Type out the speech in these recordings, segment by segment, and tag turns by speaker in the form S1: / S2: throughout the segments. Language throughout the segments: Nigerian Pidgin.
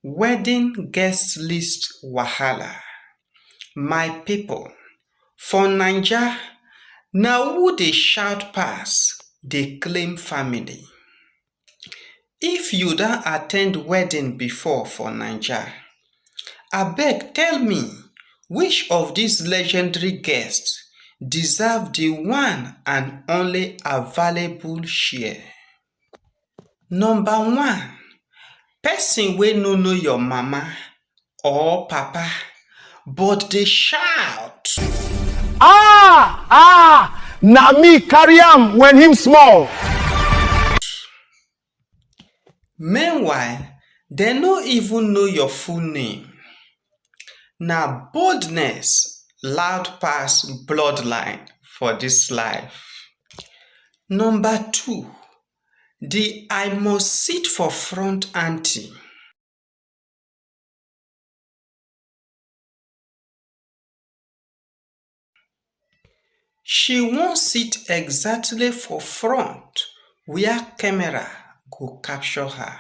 S1: Wedding guest list wahala. My people, for Naija, na who dey shout pass dey claim family. If you don at ten d wedding before for Naija, abeg tell me which of these legendary guests deserve the one and only available share. Number 1, person wey no know your mama or papa but dey shout.
S2: Na me carry am when him small.
S1: Meanwhile, dem no even know your full name. Na boldness loud pass bloodline for this life. Number 2, the I must sit for front aunty. She wan sit exactly for front where camera go capture her.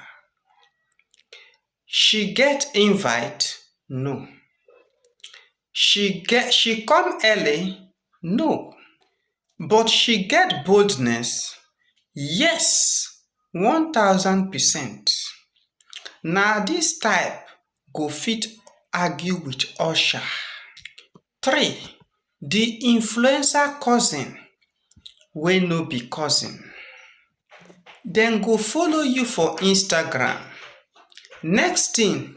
S1: She get invite? No. She come early? No. But she get boldness? Yes, 1000%. Na this type go fit argue with usher. 3, the influencer cousin wey no be cousin. Dem go follow you for Instagram. Next thing,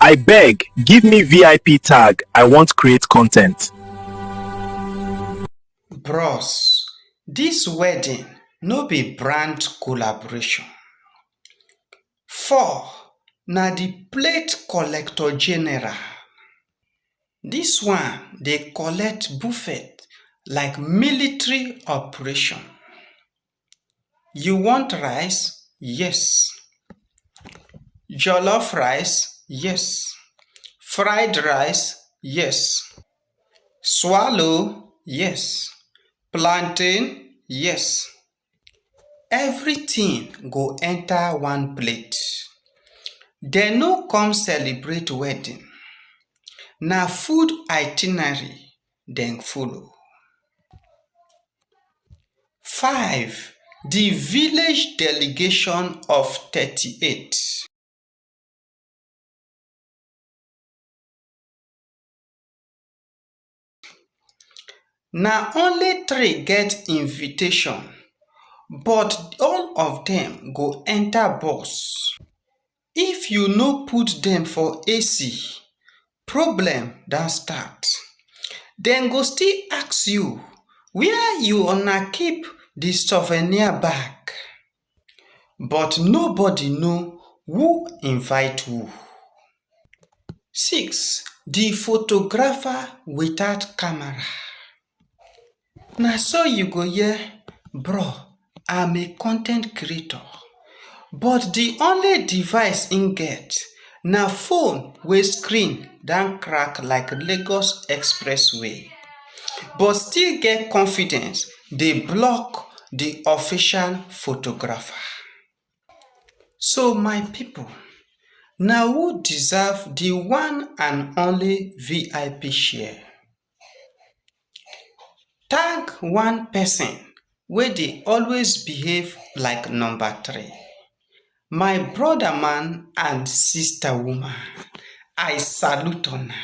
S2: I beg, give me VIP tag. I want create content.
S1: bros, this wedding no be brand collaboration. 4, na the plate collector general. This one dey collect buffet like military operation. You want rice? Yes. Jollof rice? Yes. Fried rice? Yes. Swallow? Yes. Plantain? Yes. Everything go enter one plate. Dem no come celebrate wedding. Na food itinerary dem follow. 5, the village delegation of 38. Na only 3 get invitation, but all of them go enter bus. If you no put them for AC, problem don start. Dem go still ask you where you una keep the souvenir bag. But nobody know who invite who. 6, the photographer without camera. Na so you go hear, bro, I'm a content creator, but the only device im get na phone wey screen don crack like Lagos expressway, but still get confidence dey block the official photographer. So my people, na who deserve the one and only VIP share? Tag one person wey dey always behave like number 3. My brother man and sister woman, I salute una.